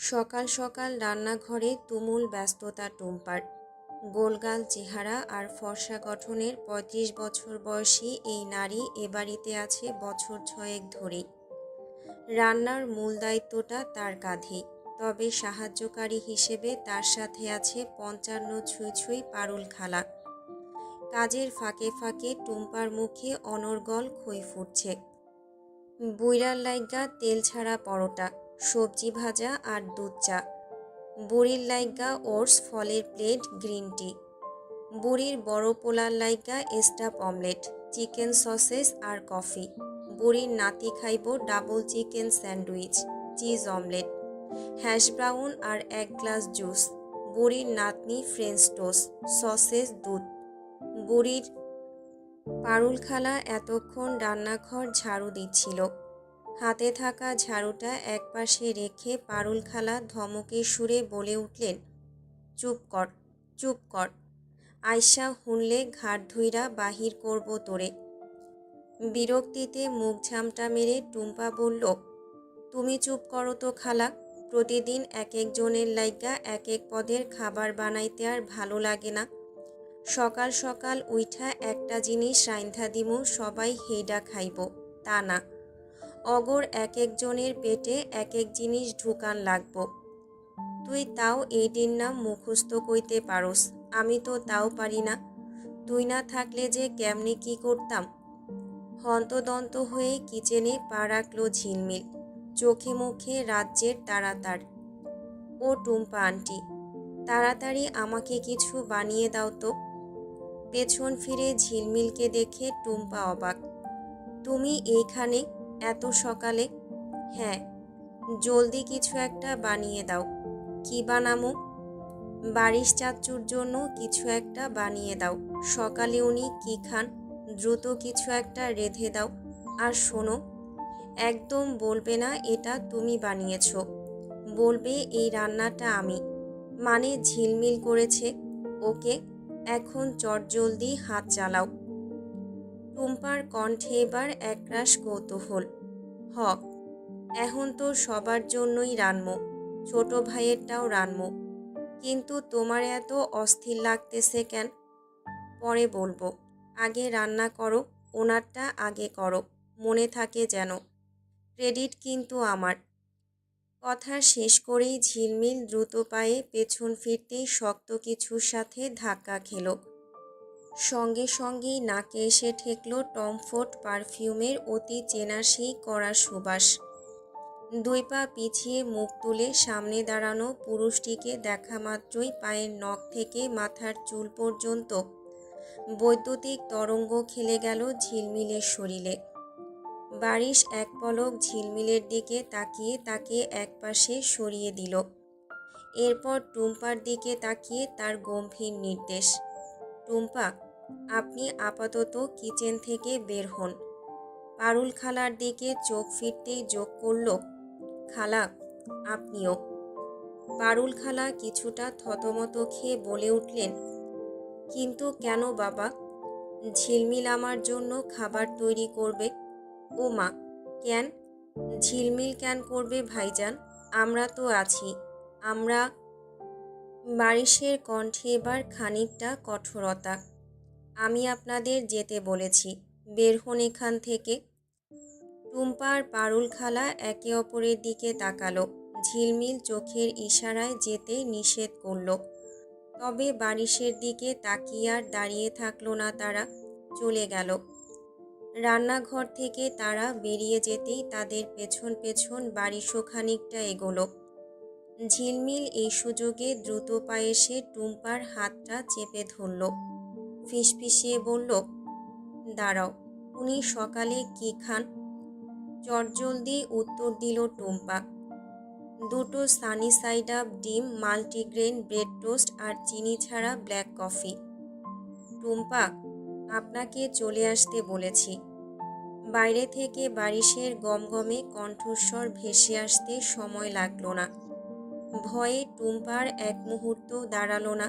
সকাল সকাল রান্নাঘরে তুমুল ব্যস্ততা টুম্পার। গোলগাল চেহারা আর ফর্সা গঠনের ৩৫ বছর বয়সী এই নারী এ বাড়িতে আছে বছর ৬ ধরেই। রান্নার মূল দায়িত্বটা তার কাঁধেই, তবে সাহায্যকারী হিসেবে তার সাথে আছে ৫৫ ছুঁই ছুঁই পারুল খালা। কাজের ফাঁকে ফাঁকে টুম্পার মুখে অনর্গল খই ফুটছে। বুইড়ার লাইগা তেল ছাড়া পরোটা, সবজি ভাজা আর দুধ চা। বুড়ির লাইগা ওটস ফলের প্লেট, গ্রিন টি। বুড়ির বড় পোলার লাইগা স্টাফ অমলেট, চিকেন সসেস আর কফি। বুড়ির নাতি খাইব double chicken sandwich, cheese omelette, hash brown আর ১ গ্লাস জুস। বুড়ির নাতনি ফ্রেঞ্চ টোস্ট, সসেস, দুধ। বুড়ির পারুল খালা এতক্ষণ রান্নাঘর ঝাড়ু দিচ্ছিল। হাতে থাকা ঝাড়ুটা একপাশে রেখে পারুল খালা ধমকের সুরে বলে উঠলেন, চুপ কর, চুপ কর। আয়শা হুনলে ঘাট ধুইরা বাহির করব তোরে। বিরক্তিতে মুখ ঝামটা মেরে টুম্পা বলল, তুমি চুপ করো তো খালা। প্রতিদিন এক একজনের লাইগা এক এক পদের খাবার বানাইতে আর ভালো লাগে না? সকাল সকাল উইঠা একটা জিনিস রাইন্ধা দিমু, সবাই হেইডা খাইব, তা না। অগর এক একজনের পেটে এক এক জিনিস ঢুকান লাগব। তুই তাও এইটির নাম মুখস্থ কইতে পারস, আমি তো তাও পারি না। তুই না থাকলে যে কেমনে কি করতাম। হন্তদন্ত হয়ে কিচেনে পা রাখল ঝিলমিল, চোখে মুখে রাজ্যের তাড়াতাড়। ও টুম্পা আন্টি, তাড়াতাড়ি আমাকে কিছু বানিয়ে দাও তো। পেছন ফিরে ঝিলমিলকে দেখে টুম্পা অবাক। তুমি এইখানে এত সকালে? হ্যাঁ, জলদি কিছু একটা বানিয়ে দাও। কি বানামো? বারিশ চাচ্চুর জন্য কিছু একটা বানিয়ে দাও। সকালে উনি কি খান? দ্রুত কিছু একটা রেঁধে দাও। আর শোনো, একদম বলবে না এটা তুমি বানিয়েছো। বলবে এই রান্নাটা আমি, মানে ঝিলমিল করেছে। ওকে, এখন চটজলদি হাত চালাও। টুম্পার কণ্ঠে এবার একরাশ কৌতূহল। হ, এখন তো সবার জন্যই রানমো, ছোট ভাইয়েরটাও রানমো। কিন্তু তোমার এত অস্থির লাগতেছে কেন? পরে বলবো, আগে রান্না করো, ওনারটা আগে করো, মনে থাকে যেন। ক্রেডিট কিন্তু আমার। কথা শেষ করেই ঝিলমিল দ্রুত পায়ে পেছন ফিরতেই শক্ত কিছুর সাথে ধাক্কা খেল। সঙ্গে সঙ্গেই নাকে এসে ঠেকল টম ফোর্ড পারফিউমের অতি চেনা সেই কড়া সুবাস। ২ পা পিছিয়ে মুখ তুলে সামনে দাঁড়ানো পুরুষটিকে দেখা মাত্রই পায়ের নখ থেকে মাথার চুল পর্যন্ত বৈদ্যুতিক তরঙ্গ খেলে গেল ঝিলমিলের শরীরে। বারিশ এক পলক ঝিলমিলের দিকে তাকিয়ে তাকে একপাশে সরিয়ে দিল। এরপর টুম্পার দিকে তাকিয়ে তার গম্ভীর নির্দেশ, টুম্পা, আপনি আপাতত কিচেন থেকে বের হন। পারুল খালার দিকে চোখ ফিরতেই যোগ করল, খালা, আপনিও। পারুল খালা কিছুটা থতমত খেয়ে বলে উঠলেন, কিন্তু কেন বাবা? ঝিলমিল আমার জন্য খাবার তৈরি করবে। ও মা, কেন? ঝিলমিল কেন করবে ভাইজান? আমরা তো আছি। আমরা। বারিশের কণ্ঠে এবার খানিকটা কঠোরতা। আমি আপনাদের যেতে বলেছি, বের হন এখান থেকে। টুম্পা আর পারুল খালা একে অপরের দিকে তাকালো। ঝিলমিল চোখের ইশারায় যেতে নিষেধ করল, তবে বারিশের দিকে তাকিয়ে আর দাঁড়িয়ে থাকলো না তারা, চলে গেল। রান্নাঘর থেকে তারা বেরিয়ে যেতেই তাদের পেছন পেছন বারিশও খানিকটা এগোলো। ঝিলমিল এই সুযোগে দ্রুত পায়ে এসে টুম্পার হাতটা চেপে ধরল, ফিসফিসিয়ে বলল, দাঁড়াও, উনি সকালে কি খান? চটজলদি উত্তর দিল টুম্পা, 2টো সানি সাইড আপ ডিম, মাল্টিগ্রেন ব্রেড টোস্ট আর চিনি ছাড়া ব্ল্যাক কফি। টুম্পা, আপনাকে চলে আসতে বলেছি। বাইরে থেকে বারিশের গমগমে কণ্ঠস্বর ভেসে আসতে সময় লাগলো না। ভয়ে টুম্পার এক মুহূর্ত দাঁড়ালো না।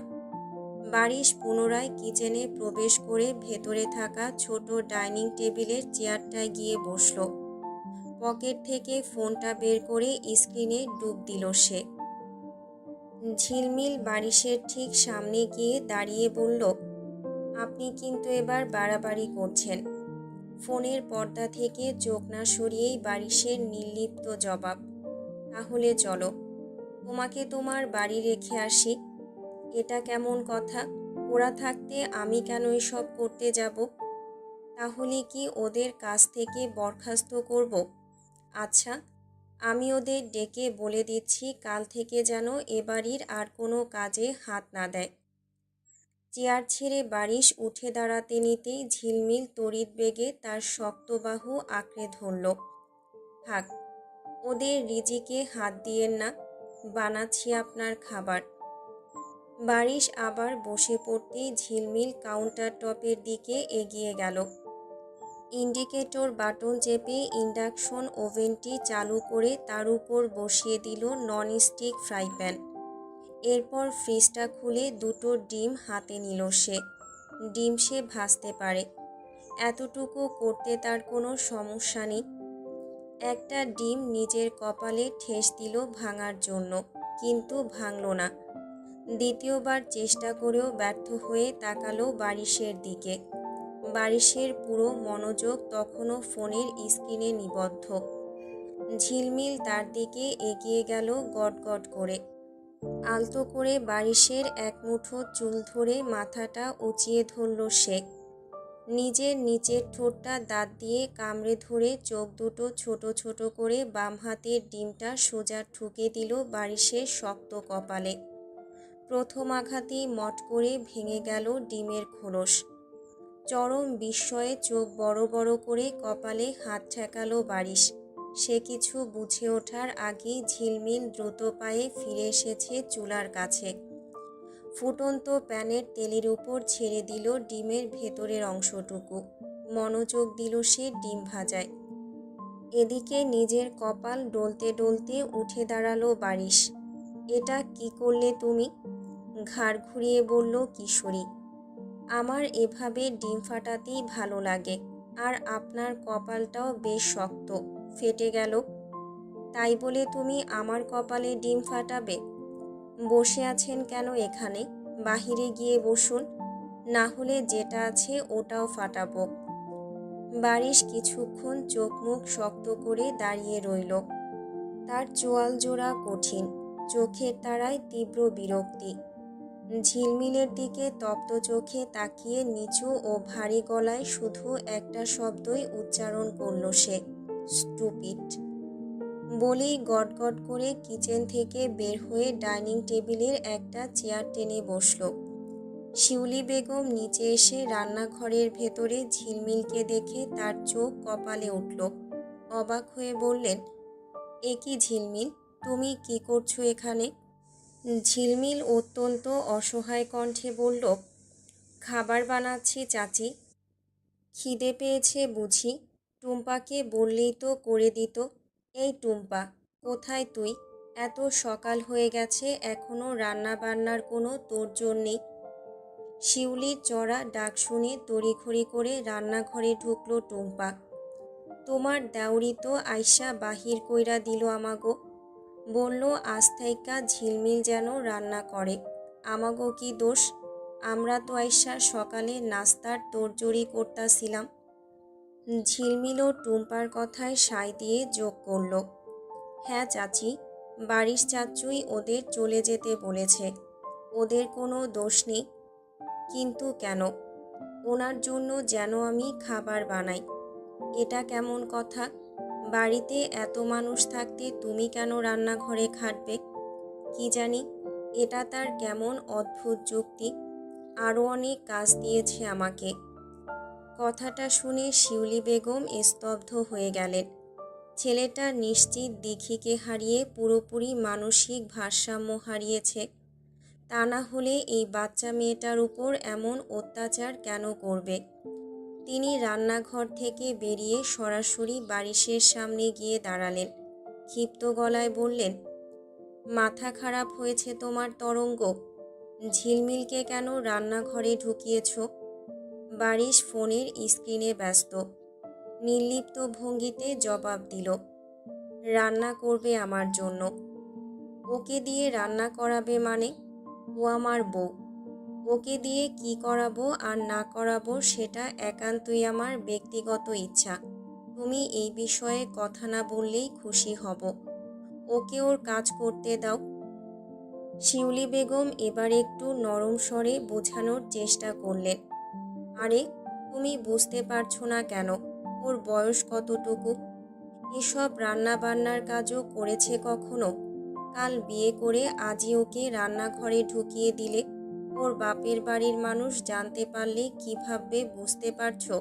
বারিশ পুনরায় কিচেনে প্রবেশ করে ভেতরে থাকা ছোট ডাইনিং টেবিলের চেয়ারটায় গিয়ে বসল। পকেট থেকে ফোনটা বের করে স্ক্রিনে ডুব দিল সে। ঝিলমিল বারিশের ঠিক সামনে গিয়ে দাঁড়িয়ে বলল, আপনি কিন্তু এবার বাড়াবাড়ি করছেন। ফোনের পর্দা থেকে চোখ না সরিয়েই বারিশের নির্লিপ্ত জবাব, তাহলে চলো, তোমাকে তোমার বাড়ি রেখে আসি। এটা কেমন কথা? ওরা থাকতে আমি কেন এসব করতে যাব? তাহলে কি ওদের কাছ থেকে বরখাস্ত করব? আচ্ছা, আমি ওদের ডেকে বলে দিচ্ছি কাল থেকে যেন এ বাড়ির আর কোনো কাজে হাত না দেয়। চেয়ার ছেড়ে বারিশ উঠে দাঁড়াতে নিতেই ঝিলমিল তড়িৎ বেগে তার শক্ত বাহু আঁকড়ে ধরল। থাক, ওদের রিজিকে হাত দিয়েন না, বানাচ্ছি আপনার খাবার। বারিশ আবার বসে পড়তেই ঝিলমিল কাউন্টার টপের দিকে এগিয়ে গেল। ইন্ডিকেটর বাটন চেপে ইন্ডাকশন ওভেনটি চালু করে তার উপর বসিয়ে দিল ননস্টিক ফ্রাই প্যান। এরপর ফ্রিজটা খুলে দুটো ডিম হাতে নিল সে। ডিম সে ভাজতে পারে, এতটুকু করতে তার কোনো সমস্যা নেই। একটা ডিম নিজের কপালে ঠেস দিল ভাঙার জন্য, কিন্তু ভাঙল না। দ্বিতীয়বার চেষ্টা করেও ব্যর্থ হয়ে তাকালো বারিশের দিকে। বারিশের পুরো মনোযোগ তখনও ফোনের স্ক্রিনে নিবদ্ধ। ঝিলমিল তার দিকে এগিয়ে গেল গটগট করে। আলতো করে বারিশের এক মুঠো চুল ধরে মাথাটা উঁচিয়ে ধরল সে। নিজের নিচের ঠোঁটটা দাঁত দিয়ে কামড়ে ধরে চোখ দুটো ছোট ছোট করে বাম হাতের ডিমটা সোজা ঠুকে দিল বারিশের শক্ত কপালে। প্রথম আঘাতেই মট করে ভেঙে গেল ডিমের খোলস। চরম বিস্ময়ে চোখ বড় বড় করে কপালে হাত ঠেকালো বারিশ। সে কিছু বুঝে ওঠার আগেই ঝিলমিল দ্রুত পায়ে ফিরে এসেছে চুলার কাছে। ফুটন্ত প্যানের তেলের উপর ছেড়ে দিল ডিমের ভেতরের অংশটুকু। মনোযোগ দিল সে ডিম ভাজায়। এদিকে নিজের কপাল ডলতে ডলতে উঠে দাঁড়ালো বারিশ। এটা কি করলে তুমি? ঘাড় ঘুরিয়ে বলল কিশোরী। আমার এভাবে ডিম ফাটাতেই ভালো লাগে, আর আপনার কপালটাও বেশ শক্ত, ফেটে গেল। তাই বলে তুমি আমার কপালে ডিম ফাটাবে? বসে আছেন কেন এখানে? বাহিরে গিয়ে বসুন, না হলে যেটা আছে ওটাও ফাটাবো। বারিশ কিছুক্ষণ চোখ মুখ শক্ত করে দাঁড়িয়ে রইল। তার চোয়াল জোড়া কঠিন, চোখের তারায় তীব্র বিরক্তি। ঝিলমিলের দিকে তপ্ত চোখে তাকিয়ে নিচু ও ভারী গলায় শুধু একটা শব্দই উচ্চারণ করল সে, স্টুপিড। বলেই গটগট করে কিচেন থেকে বের হয়ে ডাইনিং টেবিলের একটা চেয়ার টেনে বসল। শিউলি বেগম নিচে এসে রান্নাঘরের ভেতরে ঝিলমিলকে দেখে তার চোখ কপালে উঠল। অবাক হয়ে বললেন, এ কি ঝিলমিল, তুমি কি করছো এখানে? ঝিলমিল অত্যন্ত অসহায় কণ্ঠে বলল, খাবার বানাচ্ছি চাচি। খিদে পেয়েছে বুঝি? টুম্পাকে বললেই তো করে দিত। এই টুম্পা, কোথায় তুই? এত সকাল হয়ে গেছে, এখনো রান্না বান্নার কোনো তোড়জোড় নেই। শিউলির চড়া ডাক শুনে তড়িঘড়ি করে রান্নাঘরে ঢুকলো টুম্পা। তোমার দেওরি তো আইসা বাহির কইরা দিল আমাগো। বলল আজ থাইকা ঝিলমিল যেন রান্না করে। আমাগো কি দোষ? আমরা তো আইসা সকালে নাস্তার তোড়জোড়ি করতাছিলাম। ঝিলমিলও টুম্পার কথায় সায় দিয়ে যোগ করল, হ্যাঁ চাচি, বারিশ চাচুই ওদের চলে যেতে বলেছে। ওদের কোনো দোষ নেই। কিন্তু কেন? ওনার জন্য যেন আমি খাবার বানাই। এটা কেমন কথা? বাড়িতে এত মানুষ থাকতে তুমি কেন রান্নাঘরে খাটবে? কি জানি, এটা তার কেমন অদ্ভুত যুক্তি। আরও অনেক কাজ দিয়েছে আমাকে। কথাটা শুনে শিউলি বেগম স্তব্ধ হয়ে গেলেন। ছেলেটা নিশ্চিত দিঘিকে হারিয়ে পুরোপুরি মানসিক ভারসাম্য হারিয়েছে। তা না হলে এই বাচ্চা মেয়েটার উপর এমন অত্যাচার কেন করবে? তিনি রান্নাঘর থেকে বেরিয়ে সরাসরি বারিশের সামনে গিয়ে দাঁড়ালেন। ক্ষিপ্ত গলায় বললেন, মাথা খারাপ হয়েছে তোমার তরঙ্গ? ঝিলমিলকে কেন রান্নাঘরে ঢুকিয়েছ? বারিশ ফোনের স্ক্রিনে ব্যস্ত। নির্লিপ্ত ভঙ্গিতে জবাব দিল, রান্না করবে আমার জন্য। ওকে দিয়ে রান্না করাবে মানে? ও আমার বউ। ওকে দিয়ে কি করাবো আর না করাবো সেটা একান্তই আমার ব্যক্তিগত ইচ্ছা। তুমি এই বিষয়ে কথা না বললেই খুশি হব। ওকে ওর কাজ করতে দাও। শিউলি বেগম এবার একটু নরম স্বরে বোঝানোর চেষ্টা করলেন। আরে, তুমি বুঝতে পারছো না কেন? ওর বয়স কতটুকু? এসব রান্না বান্নার কাজও করেছে কখনো? কাল বিয়ে করে আজই ওকে রান্নাঘরে ঢুকিয়ে দিলে। ওর বাপের বাড়ির মানুষ জানতে পারলে কি ভাববে বুঝতে পারছো?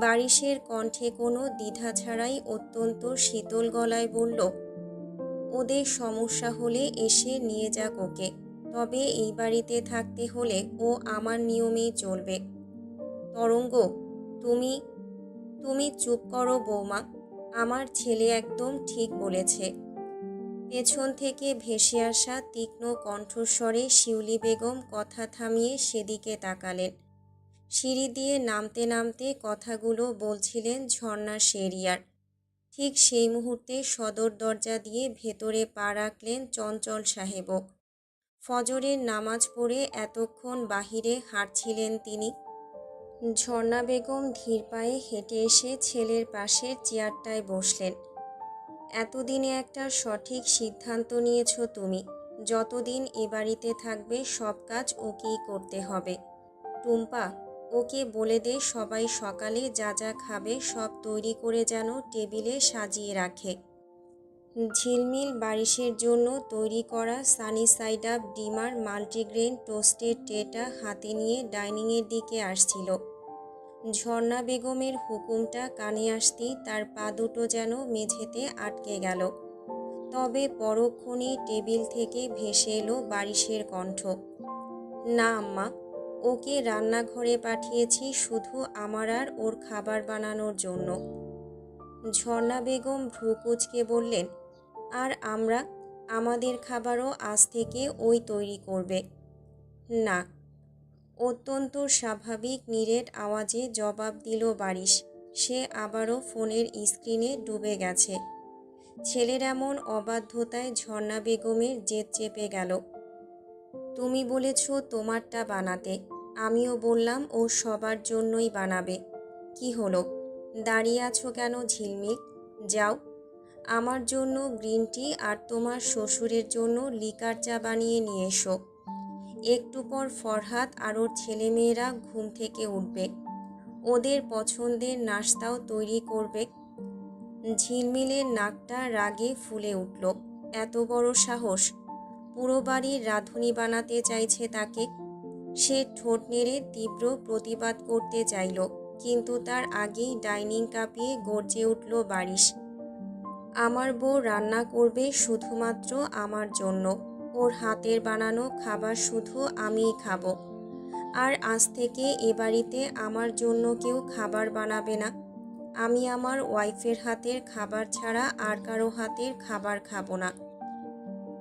বারিশের কণ্ঠে কোনো দ্বিধা ছাড়াই অত্যন্ত শীতল গলায় বলল, ওদের সমস্যা হলে এসে নিয়ে যাক ওকে। তবে এই বাড়িতে থাকতে হলে ও আমার নিয়মেই চলবে। তরঙ্গ, তুমি তুমি চুপ করো বৌমা। আমার ছেলে একদম ঠিক বলেছে। পেছন থেকে ভেসে আসা তীক্ষ্ণ কণ্ঠস্বরে শিউলি বেগম কথা থামিয়ে সেদিকে তাকালেন। সিঁড়ি দিয়ে নামতে নামতে কথাগুলো বলছিলেন ঝর্ণা শেরিয়ার। ঠিক সেই মুহূর্তে সদর দরজা দিয়ে ভেতরে পা রাখলেন চঞ্চল সাহেবও। ফজরের নামাজ পড়ে এতক্ষণ বাহিরে হাঁটছিলেন তিনি। ঝর্ণা বেগম ধীর পায়ে হেঁটে এসে ছেলের পাশের চেয়ারটায় বসলেন। এতদিনে একটা সঠিক সিদ্ধান্ত নিয়েছো তুমি। যতদিন এ বাড়িতে থাকবে সব কাজ ওকেই করতে হবে। টুম্পা, ওকে বলে দে সবাই সকালে যা যা খাবে সব তৈরি করে যেন টেবিলে সাজিয়ে রাখে। ঝিলমিল বারিশের জন্য তৈরি করা সানি সাইড আপ ডিমার মাল্টিগ্রেন টোস্টের ট্রেটা হাতে নিয়ে ডাইনিংয়ের দিকে আসছিল। ঝর্ণা বেগমের হুকুমটা কানে আসতেই তার পা দুটো যেন মেঝেতে আটকে গেল। তবে পরক্ষণেই টেবিল থেকে ভেসে এলো বারিশের কণ্ঠ। না আম্মা, ওকে রান্নাঘরে পাঠিয়েছি শুধু আমার আর ওর খাবার বানানোর জন্য। ঝর্ণা বেগম ভ্রু কুঁচকে বললেন, আর আমরা? আমাদের খাবারও আজ থেকে ওই তৈরি করবে। না। অত্যন্ত স্বাভাবিক নিরেট আওয়াজে জবাব দিল বারিশ। সে আবারও ফোনের স্ক্রিনে ডুবে গেছে। ছেলের এমন অবাধ্যতায় ঝর্ণা বেগমের জেদ চেপে গেল। তুমি বলেছ তোমারটা বানাতে, আমিও বললাম ও সবার জন্যই বানাবে। কি হলো, দাঁড়িয়ে আছো কেন ঝিলমিল? যাও, আমার জন্য গ্রিন টি আর তোমার শ্বশুরের জন্য লিকার চা বানিয়ে নিয়ে এসো। একটু পর ফরহাদ আর ওর ছেলেমেয়েরা ঘুম থেকে উঠবে। ওদের পছন্দের নাস্তাও তৈরি করবে। ঝিলমিলের নাকটা রাগে ফুলে উঠল। এত বড় সাহস! পুরো বাড়ির রাঁধুনি বানাতে চাইছে তাকে। সে ঠোঁট নেড়ে তীব্র প্রতিবাদ করতে চাইল, কিন্তু তার আগেই ডাইনিং কাঁপিয়ে গর্জে উঠল বারিশ। আমার বউ রান্না করবে শুধুমাত্র আমার জন্য। ওর হাতের বানানো খাবার শুধু আমিই খাবো। আর আজ থেকে এ বাড়িতে আমার জন্য কেউ খাবার বানাবে না। আমি আমার ওয়াইফের হাতের খাবার ছাড়া আর কারো হাতের খাবার খাবো না।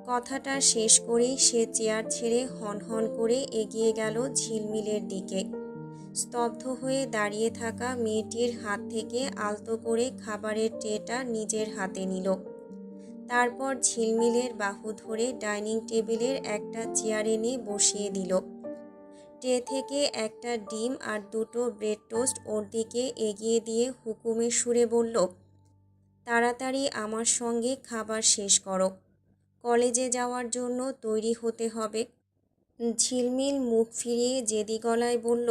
কথাটা শেষ করেই সে চেয়ার ছেড়ে হনহন করে এগিয়ে গেল ঝিলমিলের দিকে। স্তব্ধ হয়ে দাঁড়িয়ে থাকা মেয়েটির হাত থেকে আলতো করে খাবারের ট্রেটা নিজের হাতে নিল। তারপর ঝিলমিলের বাহু ধরে ডাইনিং টেবিলের একটা চেয়ার এনে বসিয়ে দিল। ট্রে থেকে একটা ডিম আর দুটো ব্রেড টোস্ট ওর দিকে এগিয়ে দিয়ে হুকুমের সুরে বলল, তাড়াতাড়ি আমার সঙ্গে খাবার শেষ করো। কলেজে যাওয়ার জন্য তৈরি হতে হবে। ঝিলমিল মুখ ফিরিয়ে জেদি গলায় বলল,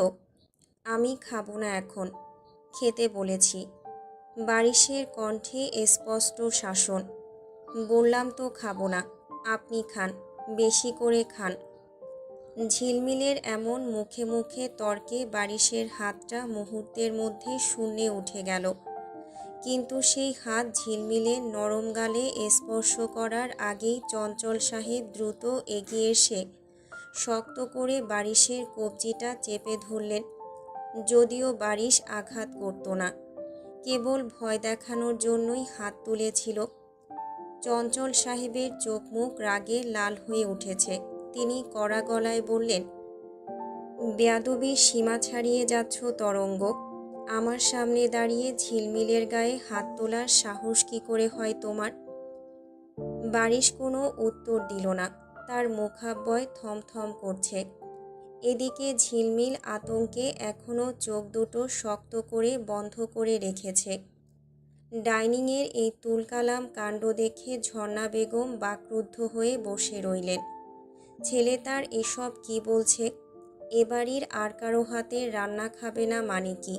আমি খাবো না এখন, খেতে বলেছি। বারিশের কণ্ঠে স্পষ্ট শাসন। বললাম তো খাবো না, আপনি খান, বেশি করে খান। ঝিলমিলের এমন মুখে মুখে তর্কে বারিশের হাতটা মুহূর্তের মধ্যে শূন্যে উঠে গেল। কিন্তু সেই হাত ঝিলমিলের নরম গালে স্পর্শ করার আগেই চঞ্চল সাহেব দ্রুত এগিয়ে এসে শক্ত করে বারিশের কবজিটা চেপে ধরলেন। যদিও বারিশ আঘাত করত না, কেবল ভয় দেখানোর জন্যই হাত তুলেছিল। চঞ্চল সাহেবের চোখ মুখ রাগে লাল হয়ে উঠেছে। তিনি কড়া গলায় বললেন, বেয়াদবির সীমা ছাড়িয়ে যাচ্ছ তরঙ্গ। আমার সামনে দাঁড়িয়ে ঝিলমিলের গায়ে হাত তোলার সাহস কি করে হয় তোমার? বারিশ কোনো উত্তর দিল না। তার মুখাব্যয় থমথম করছে। এদিকে ঝিলমিল আতঙ্কে এখনো চোখ দুটো শক্ত করে বন্ধ করে রেখেছে। ডাইনিংয়ের এই তুলকালাম কাণ্ড দেখে ঝর্ণা বেগম বাকরুদ্ধ হয়ে বসে রইলেন। ছেলে তার এসব কি বলছে? এ বাড়ির আর কারো হাতে রান্না খাবে না মানে কি?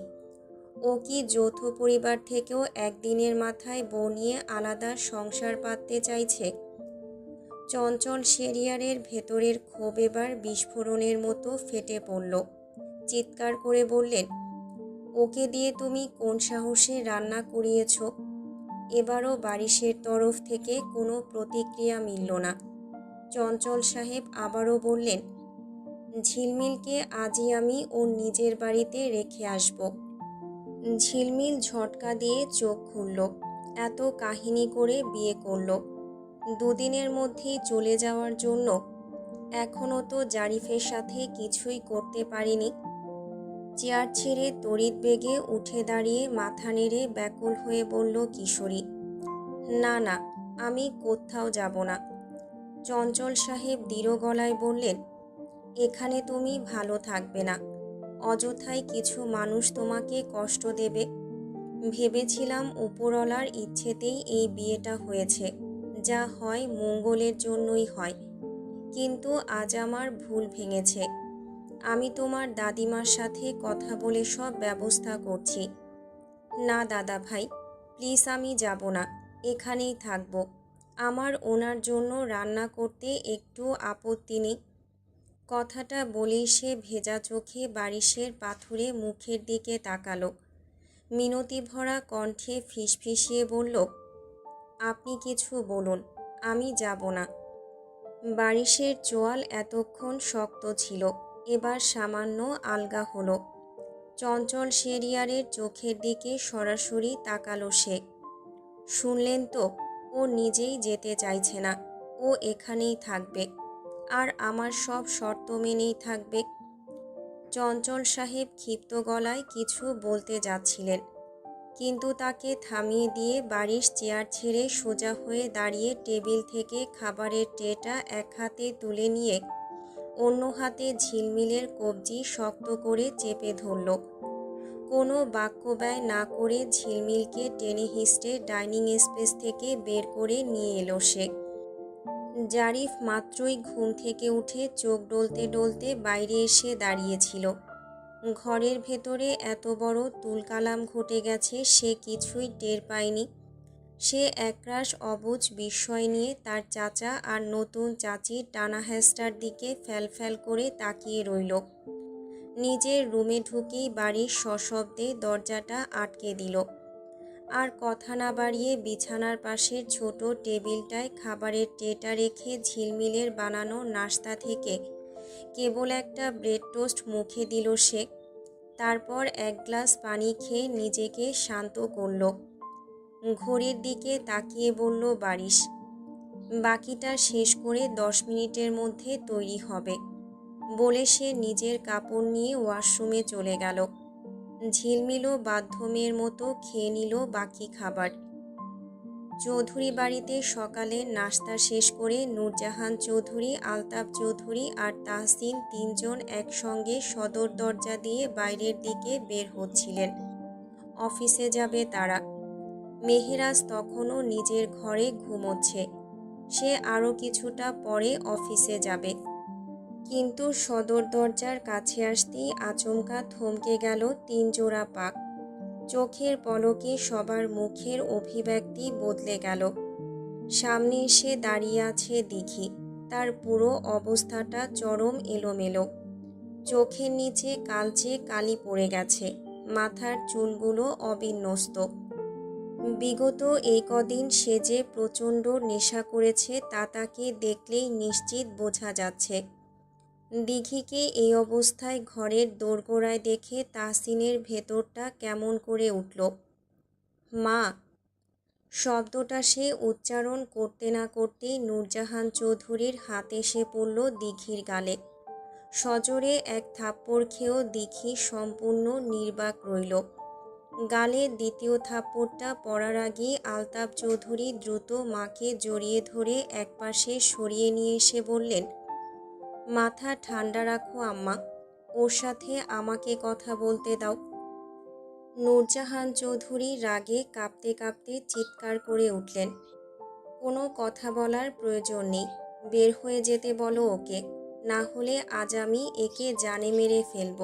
ও কি যৌথ পরিবার থেকেও একদিনের মাথায় বউ নিয়ে আলাদা সংসার পাততে চাইছে? চঞ্চল শেরিয়ারের ভেতরের ক্ষোভ এবার বিস্ফোরণের মতো ফেটে পড়ল। চিৎকার করে বললেন, ওকে দিয়ে তুমি কোন সাহসে রান্না করিয়েছ? এবারও বারিশের তরফ থেকে কোনো প্রতিক্রিয়া মিলল না। চঞ্চল সাহেব আবারও বললেন, ঝিলমিলকে আজই আমি ওর নিজের বাড়িতে রেখে আসব। ঝিলমিল ঝটকা দিয়ে চোখ খুলল। এত কাহিনী করে বিয়ে করল, দুদিনের মধ্যেই চলে যাওয়ার জন্য? এখনও তো জারিফের সাথে কিছুই করতে পারিনি। চেয়ার ছেড়ে তড়িৎ বেগে উঠে দাঁড়িয়ে মাথা নেড়ে ব্যাকুল হয়ে বলল কিশোরী, না না, আমি কোথাও যাব না। চঞ্চল সাহেব দৃঢ় গলায় বললেন, এখানে তুমি ভালো থাকবে না। অযথাই কিছু মানুষ তোমাকে কষ্ট দেবে। ভেবেছিলাম উপরওয়ালার ইচ্ছেতেই এই বিয়েটা হয়েছে, যা হয় মঙ্গলের জন্যই হয়। কিন্তু আজ আমার ভুল ভেঙেছে। আমি তোমার দাদিমার সাথে কথা বলে সব ব্যবস্থা করছি। না দাদা ভাই, প্লিজ, আমি যাব না, এখানেই থাকব। আমার ওনার জন্য রান্না করতে একটু আপত্তি নেই। কথাটা বলেই সে ভেজা চোখে বারিশের পাথুরে মুখের দিকে তাকালো। মিনতি ভরা কণ্ঠে ফিসফিসিয়ে বলল, আপনি কিছু বলুন, আমি যাব না। বারিশের চোয়াল এতক্ষণ শক্ত ছিল, এবার সামান্য আলগা হলো। চঞ্চল শেরিয়ারের চোখের দিকে সরাসরি তাকালো সে। শুনলেন তো, ও নিজেই যেতে চাইছে না। ও এখানেই থাকবে, আর আমার সব শর্ত মেনেই থাকবে। চঞ্চল সাহেব ক্ষিপ্ত গলায় কিছু বলতে যাচ্ছিলেন, কিন্তু তাকে থামিয়ে দিয়ে বারিশ চেয়ার ছেড়ে সোজা হয়ে দাঁড়িয়ে টেবিল থেকে খাবারের ট্রেটা এক হাতে তুলে নিয়ে অন্য হাতে ঝিলমিলের কবজি শক্ত করে চেপে ধরল। কোনো বাক্য ব্যয় না করে ঝিলমিলকে টেনে হিঁচড়ে ডাইনিং স্পেস থেকে বের করে নিয়ে এলো সে। জারিফ মাত্রই ঘুম থেকে উঠে চোখ ডলতে ডলতে বাইরে এসে দাঁড়িয়েছিল। ঘরের ভেতরে এত বড় তুলকালাম ঘটে গেছে সে কিছুই টের পায়নি। সে একরাশ অবুঝ বিস্ময় নিয়ে তার চাচা আর নতুন চাচির টানা হেঁচড়ার দিকে ফ্যালফ্যাল করে তাকিয়ে রইল। নিজের রুমে ঢুকেই বাড়ির সশব্দে দরজাটা আটকে দিল। আর কথা না বাড়িয়ে বিছানার পাশের ছোট টেবিলটায় খাবারের ট্রেটা রেখে ঝিলমিলের বানানো নাস্তা থেকে কেবল একটা ব্রেড টোস্ট মুখে দিল সে। তারপর এক গ্লাস পানি খেয়ে নিজেকে শান্ত করল। ঘড়ির দিকে তাকিয়ে বলল বারিশ, বাকিটা শেষ করে 10 মিনিটের মধ্যে তৈরি হবে, বলে সে নিজের কাপড় নিয়ে ওয়াশরুমে চলে গেল। ঝিলমিলও বাধ্য মেয়ের মতো খেয়ে নিল বাকি খাবার। চৌধুরী বাড়িতে সকালে নাস্তা শেষ করে নূরজাহান চৌধুরী, আলতাফ চৌধুরী আর তাহসিন তিনজন একসঙ্গে সদর দরজা দিয়ে বাইরের দিকে বের হচ্ছিলেন। অফিসে যাবে তারা। মেহেরাজ তখনও নিজের ঘরে ঘুমোচ্ছে। সে আরও কিছুটা পরে অফিসে যাবে। কিন্তু সদর দরজার কাছে আসতেই আচমকা থমকে গেল 3 জোড়া পা। চোখের পলকে সবার মুখের অভিব্যক্তি বদলে গেল। সামনে এসে দাঁড়িয়ে আছে দিঘি। তার পুরো অবস্থাটা চরম এলোমেলো। চোখের নিচে কালচে কালি পড়ে গেছে, মাথার চুলগুলো অবিন্যস্ত। বিগত এই কদিন সে যে প্রচণ্ড নেশা করেছে তা তাকে দেখলেই নিশ্চিত বোঝা যাচ্ছে। দিঘিকে এই অবস্থায় ঘরের দোরগোড়ায় দেখে তাহসিনের ভেতরটা কেমন করে উঠল। মা! শব্দটা সে উচ্চারণ করতে না করতেই নূরজাহান চৌধুরীর হাত এসে পড়ল দিঘির গালে। সজোরে এক থাপ্পড় খেয়েও দিঘি সম্পূর্ণ নির্বাক রইল। গালে দ্বিতীয় থাপ্পড়টা পড়ার আগেই আলতাফ চৌধুরী দ্রুত মাকে জড়িয়ে ধরে একপাশে সরিয়ে নিয়ে এসে বললেন, মাথা ঠান্ডা রাখো আম্মা, ওর সাথে আমাকে কথা বলতে দাও। নূরজাহান চৌধুরী রাগে কাঁপতে কাঁপতে চিৎকার করে উঠলেন, কোনো কথা বলার প্রয়োজন নেই, বের হয়ে যেতে বলো ওকে, না হলে আজ আমি একে জানে মেরে ফেলব।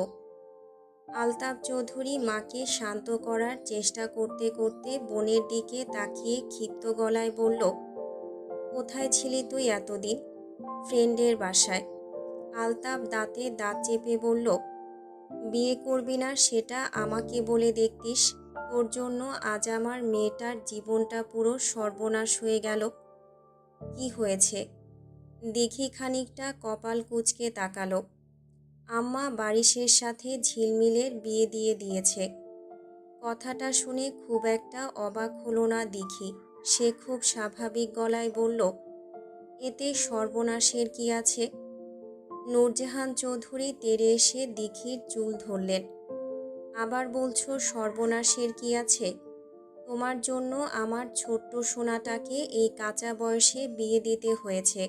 আলতাফ চৌধুরী মাকে শান্ত করার চেষ্টা করতে করতে বোনের দিকে তাকিয়ে ক্ষিপ্ত গলায় বলল, কোথায় ছিলি তুই এতদিন? ফ্রেন্ডের বাসায়। আলতাফ দাঁতে দাঁত চেপে বলল, বিয়ে করবি না সেটা আমাকে বলে দেখতিস, তোর জন্য আজ আমার মেয়েটার জীবনটা পুরো সর্বনাশ হয়ে গেল। কি হয়েছে? দেখি খানিকটা কপাল কুঁচকে তাকালো। আম্মা বারিশের সাথে ঝিলমিলের বিয়ে দিয়ে দিয়েছে। কথাটা শুনে খুব একটা অবাক হলো না দিঘি। সে খুব স্বাভাবিক গলায় বলল, এতে সর্বনাশের কি আছে? নূরজাহান চৌধুরী তেড়ে এসে দিঘির চুল ধরলেন। আবার বলছো সর্বনাশের কি আছে? তোমার জন্য আমার ছোট্ট সোনাটাকে এই কাঁচা বয়সে বিয়ে দিতে হয়েছে।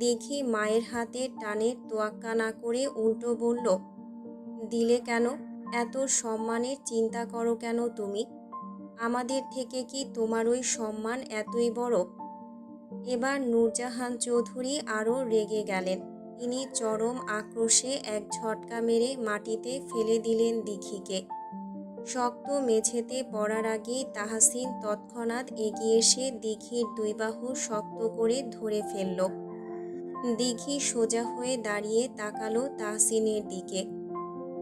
দিঘি মায়ের হাতে টানের তোয়াক্কা না করে উল্টো বলল, দিলে কেন? এত সম্মানের চিন্তা করো কেন তুমি? আমাদের থেকে কি তোমার ওই সম্মান এতই বড়? এবার নূরজাহান চৌধুরী আরও রেগে গেলেন। তিনি চরম আক্রোশে এক ঝটকা মেরে মাটিতে ফেলে দিলেন দিঘিকে। শক্ত মেঝেতে পড়ার আগেই তাহসিন তৎক্ষণাৎ এগিয়ে এসে দিঘির দুই বাহু শক্ত করে ধরে ফেলল। দিঘি সোজা হয়ে দাঁড়িয়ে তাকালো তাহসিনের দিকে।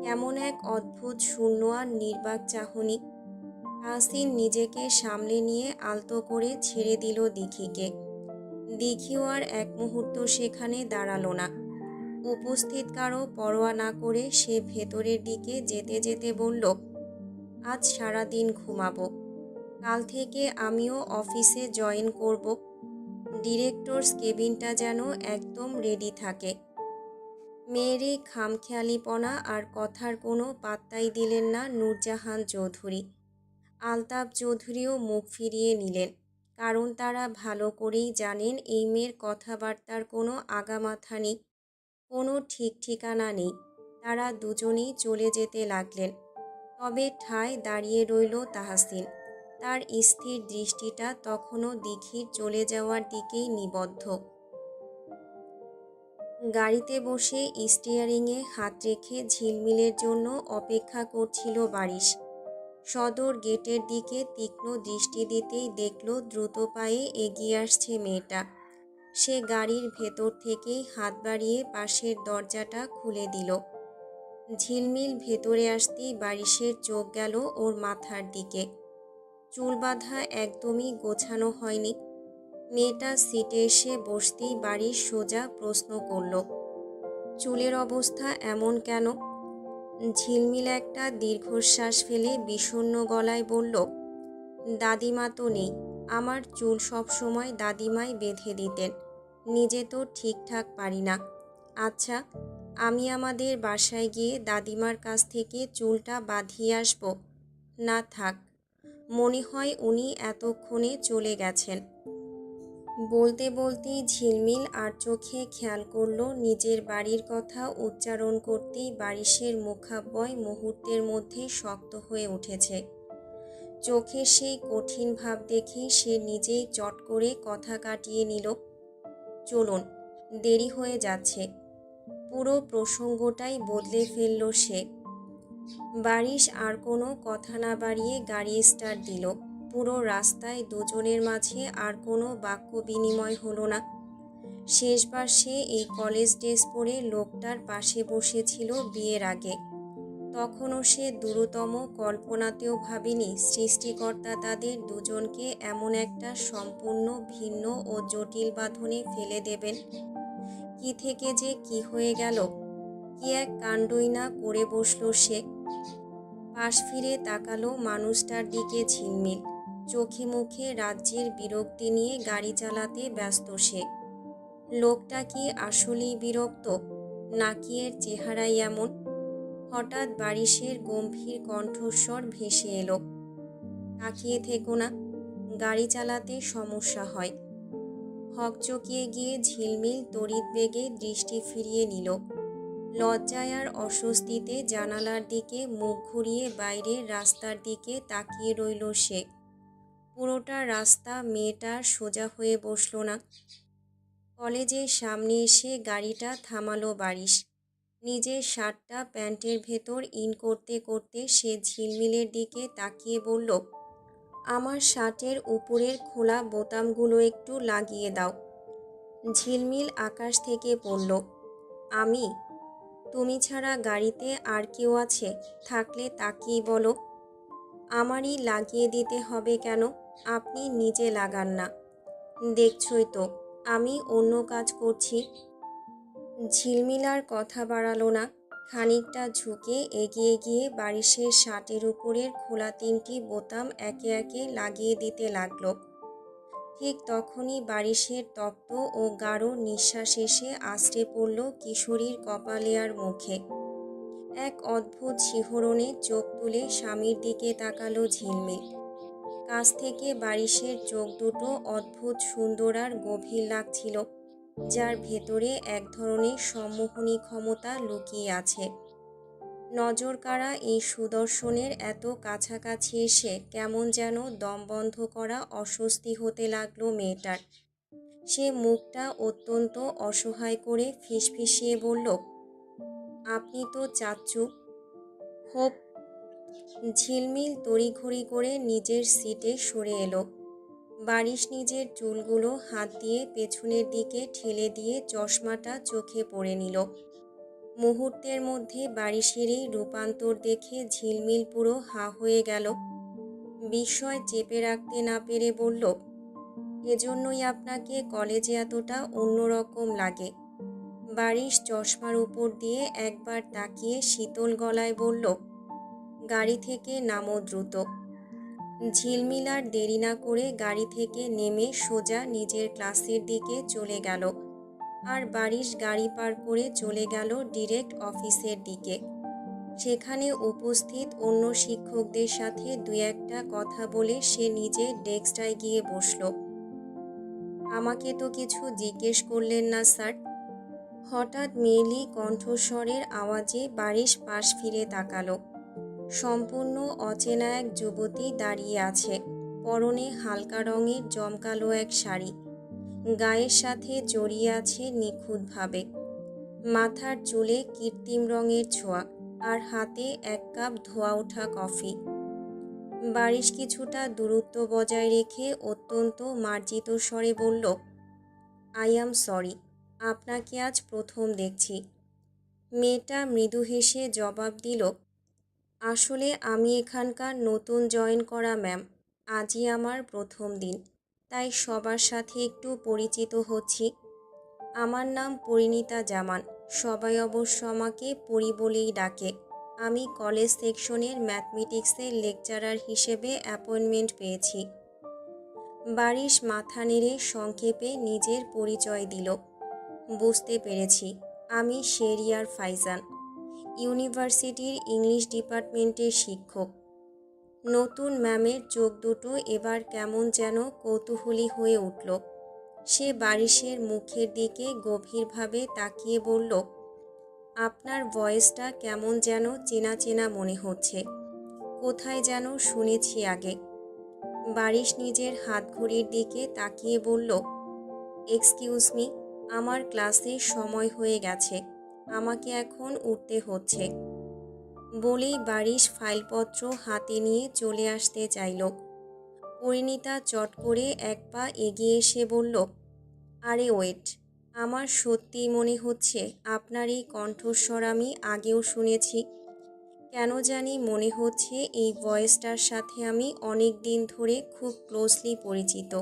কেমন এক অদ্ভুত শূন্য আর নির্বাক চাহনি। তাহসিন নিজেকে সামলে নিয়ে আলতো করে ছেড়ে দিল দিঘিকে। দিঘিও আর এক মুহূর্ত সেখানে দাঁড়ালো না। উপস্থিত কারো পরোয়া না করে সে ভেতরের দিকে যেতে যেতে বলল, আজ সারাদিন ঘুমাবো, কাল থেকে আমিও অফিসে জয়েন করব। ডিরেক্টরস কেবিনটা যেন একদম রেডি থাকে। মেয়ের এই খামখেয়ালিপনা আর কথার কোনো পাত্তাই দিলেন না নূরজাহান চৌধুরী। আলতাফ চৌধুরীও মুখ ফিরিয়ে নিলেন, কারণ তারা ভালো করেই জানেন এই মেয়ের কথাবার্তার কোনো আগামাথা নেই, কোনো ঠিক ঠিকানা নেই। তারা দুজনেই চলে যেতে লাগলেন। তবে ঠায় দাঁড়িয়ে রইল তাহসিন। তার স্থির দৃষ্টিটা তখনও দিঘির চলে যাওয়ার দিকেই নিবদ্ধ। গাড়িতে বসে স্টিয়ারিংয়ে হাত রেখে ঝিলমিলের জন্য অপেক্ষা করছিল বারিশ। সদর গেটের দিকে তীক্ষ্ণ দৃষ্টি দিতেই দেখল দ্রুত পায়ে এগিয়ে আসছে মেয়েটা। সে গাড়ির ভেতর থেকেই হাত বাড়িয়ে পাশের দরজাটা খুলে দিল। ঝিলমিল ভেতরে আসতেই বারিশের চোখ গেল ওর মাথার দিকে। চুল বাঁধা একদমই গোছানো হয়নি। মেয়েটা সিটে এসে বসতেই বারিশ সোজা প্রশ্ন করল, চুলের অবস্থা এমন কেন? ঝিলমিল একটা দীর্ঘশ্বাস ফেলে বিষণ্ণ গলায় বলল, দাদিমা তো নেই, আমার চুল সবসময় দাদিমাই বেঁধে দিতেন, নিজে তো ঠিকঠাক পারি না। আচ্ছা, আমি আমাদের বাসায় গিয়ে দাদিমার কাছ থেকে চুলটা বাঁধিয়ে আসবো? না থাক, মনে হয় উনি এতক্ষণে চলে গেছেন। বলতে বলতেই ঝিলমিল আর চোখে খেয়াল করল নিজের বাড়ির কথা উচ্চারণ করতেই বারিশের মুখাবয় মুহূর্তের মধ্যে শক্ত হয়ে উঠেছে। চোখে সেই কঠিন ভাব দেখেই সে নিজেই চট করে কথা কাটিয়ে নিল, চলুন, দেরি হয়ে যাচ্ছে। পুরো প্রসঙ্গটাই বদলে ফেলল সে। বারিশ আর কোনো কথা না বাড়িয়ে গাড়ি স্টার্ট দিল। পুরো রাস্তায় দুজনের মাঝে আর কোনো বাক্য বিনিময় হলো না। শেষবার সে এই কলেজ ড্রেস পরে লোকটার পাশে বসেছিল বিয়ের আগে। তখনও সে দূরতম কল্পনাতেও ভাবেনি সৃষ্টিকর্তা তাদের দুজনকে এমন একটা সম্পূর্ণ ভিন্ন ও জটিল বাঁধনে ফেলে দেবেন। কি থেকে যে কি হয়ে গেল, কি এক কাণ্ডই না করে বসল সে। পাশ ফিরে তাকালো মানুষটার দিকে ঝিলমিল। চোখে মুখে রাজ্যের বিরক্তি নিয়ে গাড়ি চালাতে ব্যস্ত সে। লোকটা কি আসলেই বিরক্ত, নাকি এর চেহারাই এমন? হঠাৎ বারিশের গম্ভীর কণ্ঠস্বর ভেসে এলো, তাকিয়ে থেকো না, গাড়ি চালাতে সমস্যা হয়। হকচকিয়ে গিয়ে ঝিলমিল তড়িৎ বেগে দৃষ্টি ফিরিয়ে নিল। লজ্জায় আর অস্বস্তিতে জানালার দিকে মুখ ঘুরিয়ে বাইরের রাস্তার দিকে তাকিয়ে রইল সে। পুরোটা রাস্তা মেয়েটা সোজা হয়ে বসল না। কলেজের সামনে এসে গাড়িটা থামালো বারিশ। নিজের শার্টটা প্যান্টের ভেতর ইন করতে করতে সে ঝিলমিলের দিকে তাকিয়ে বলল, আমার শার্টের উপরের খোলা বোতামগুলো একটু লাগিয়ে দাও। ঝিলমিল আকাশ থেকে পড়ল। আমি? তুমি ছাড়া গাড়িতে আর কেউ আছে? থাকলে তাকিয়ে বলো। আমারই লাগিয়ে দিতে হবে কেন? আপনি নিজে লাগান না। দেখছই তো আমি অন্য কাজ করছি। ঝিলমিল আর কথা বাড়ালো না। খানিকটা ঝুঁকে এগিয়ে গিয়ে বারিশের শার্টের উপরের খোলা 3টি বোতাম একে একে লাগিয়ে দিতে লাগলো। ঠিক তখনই বারিশের তপ্ত ও গাঢ় নিঃশ্বাস এসে আছড়ে পড়ল কিশোরীর কপালে আর মুখে। এক অদ্ভুত শিহরণে চোখ তুলে স্বামীর দিকে তাকালো ঝিলমিল। কাছ থেকে বারিশের চোখ দুটো অদ্ভুত সুন্দর আর গভীর লাগছিল, যার ভেতরে এক ধরনের সম্মোহনী ক্ষমতা লুকিয়ে আছে। নজর কাড়া এই সুদর্শনের এত কাছাকাছি এসে কেমন যেন দম বন্ধ করা অস্বস্তি হতে লাগলো মেয়েটার। সে মুখটা অত্যন্ত অসহায় করে ফিসফিসিয়ে বলল, আপনি তো চাচ্চু। হোপ। ঝিলমিল তড়িঘড়ি করে নিজের সিটে সরে এলো। বারিশ নিজের চুলগুলো হাত দিয়ে পেছনের দিকে ঠেলে দিয়ে চশমাটা চোখে পড়ে নিল। মুহূর্তের মধ্যে বারিশের এই রূপান্তর দেখে ঝিলমিল পুরো হাঁ হয়ে গেল। বিস্ময় চেপে রাখতে না পেরে বলল, এজন্যই আপনাকে কলেজে এতটা অন্যরকম লাগে। বারিশ চশমার উপর দিয়ে একবার তাকিয়ে শীতল গলায় বলল, গাড়ি থেকে নামো দ্রুত। ঝিলমিল আর দেরি না করে গাড়ি থেকে নেমে সোজা নিজের ক্লাসের দিকে চলে গেল। আর বারিশ গাড়ি পার করে চলে গেল ডিরেক্ট অফিসের দিকে। সেখানে উপস্থিত অন্য শিক্ষকদের সাথে 2-1টা কথা বলে সে নিজে ডেস্কটায় গিয়ে বসল। আমাকে তো কিছু জিজ্ঞেস করলেন না স্যার? হঠাৎ মেয়েলি কণ্ঠস্বরের আওয়াজে বারিশ পাশ ফিরে তাকালো। সম্পূর্ণ অচেনা এক যুবতী দাঁড়িয়ে আছে। পরনে হালকা রঙের জমকালো এক শাড়ি, গায়ের সাথে জড়িয়ে আছে নিখুঁতভাবে। মাথার চুলে কৃত্রিম রঙের ছোঁয়া, আর হাতে 1 কাপ ধোয়া ওঠা কফি। বারিশ কিছুটা দূরত্ব বজায় রেখে অত্যন্ত মার্জিত স্বরে বলল, আই অ্যাম সরি, আপনাকে আজ প্রথম দেখছি। মেয়েটা মৃদু হেসে জবাব দিল, আসলে আমি এখানকার নতুন জয়েন করা ম্যাম। আজই আমার প্রথম দিন, তাই সবার সাথে একটু পরিচিত হচ্ছি। আমার নাম পরিণীতা জামান, সবাই অবশ্য আমাকে পরি বলেই ডাকে। আমি কলেজ সেকশনের ম্যাথমেটিক্সের লেকচারার হিসেবে অ্যাপয়েন্টমেন্ট পেয়েছি। বারিশ মাথা নেড়ে সংক্ষেপে নিজের পরিচয় দিল। বুঝতে পেরেছি, আমি শেরিয়ার ফাইজান, ইউনিভার্সিটির ইংলিশ ডিপার্টমেন্টের শিক্ষক। নতুন ম্যামের চোখ দুটো এবার কেমন যেন কৌতূহলী হয়ে উঠল। সে বারিশের মুখের দিকে গভীরভাবে তাকিয়ে বলল, আপনার ভয়েসটা কেমন যেন চেনা চেনা মনে হচ্ছে, কোথায় যেন শুনেছি আগে। বারিশ নিজের হাতঘড়ির দিকে তাকিয়ে বলল, এক্সকিউজ মি, আমার ক্লাসের সময় হয়ে গেছে, আমাকে এখন উঠতে হচ্ছে। বলেই বারিশ ফাইলপত্র হাতে নিয়ে চলে আসতে চাইল। পরিণীতা চট করে 1 পা এগিয়ে এসে বলল, আরে ওয়েট, আমার সত্যিই মনে হচ্ছে আপনার এই কণ্ঠস্বর আমি আগেও শুনেছি। কেন জানি মনে হচ্ছে এই ভয়েসটার সাথে আমি অনেক দিন ধরে খুব ক্লোজলি পরিচিত।